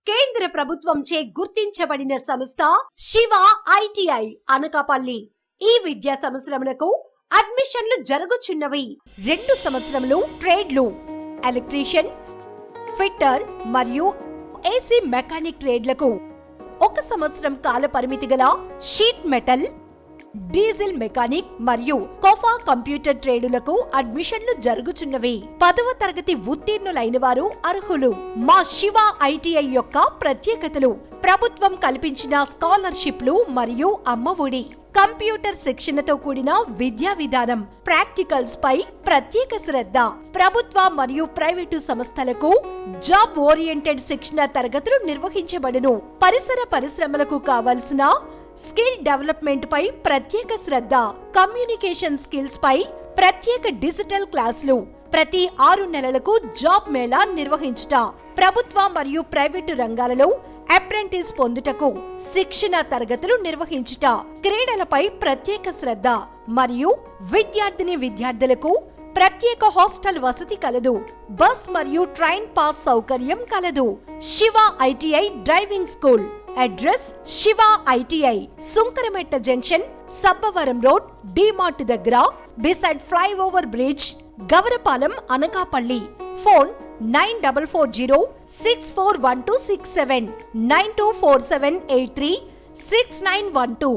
కేంద్ర ప్రభుత్వంచే గుర్తించబడిన సంస్థ శివ ఐటీఐ అనకాపల్లి. ఈ విద్యా సంవత్సరమునకు అడ్మిషన్లు జరుగుచున్నవి. 2 సంవత్సరములు ట్రేడ్లు, ఎలక్ట్రీషియన్, ఫిట్టర్ మరియు ఏసీ మెకానిక్ ట్రేడ్లకు, 1 సంవత్సరం కాల పరిమితి గల షీట్ మెటల్, డీజిల్ మెకానిక్ మరియు కోఫా కంప్యూటర్ ట్రేడులకు అడ్మిషన్లు జరుగుచున్నవి. 10వ తరగతి ఉత్తీర్ణులైన వారు అర్హులు. మా శివ ఐటీఐ యొక్క ప్రత్యేకతలు: ప్రభుత్వం కల్పించిన స్కాలర్షిప్లు మరియు అమ్మఒడి, కంప్యూటర్ శిక్షణతో కూడిన విద్యా విధానం, ప్రాక్టికల్స్ పై ప్రత్యేక శ్రద్ధ, ప్రభుత్వ మరియు ప్రైవేటు సంస్థలకు జాబ్ ఓరియంటెడ్ శిక్షణ తరగతులు నిర్వహించబడును. పరిశ్రమలకు కావాల్సిన స్కిల్ డెవలప్మెంట్ పై ప్రత్యేక శ్రద్ధ, కమ్యూనికేషన్ స్కిల్స్ పై ప్రత్యేక డిజిటల్ క్లాసులు, ప్రతి 6 నెలలకు జాబ్ మేళా నిర్వహించుట, ప్రభుత్వ మరియు ప్రైవేటు రంగాలలో అప్రెంటిస్ పొందుటకు శిక్షణ తరగతులు నిర్వహించుట, క్రీడలపై ప్రత్యేక శ్రద్ధ మరియు విద్యార్థులకు ప్రత్యేక హాస్టల్ వసతి కలదు. బస్ మరియు ట్రైన్ పాస్ సౌకర్యం కలదు. Shiva ITI driving school. Address: Shiva ITI, Sunkarametta junction, Sabbavaram road, DMart దగ్గర, beside flyover bridge, Gavarapalem, Anakapalli. Phone 9440641267, 9247836912.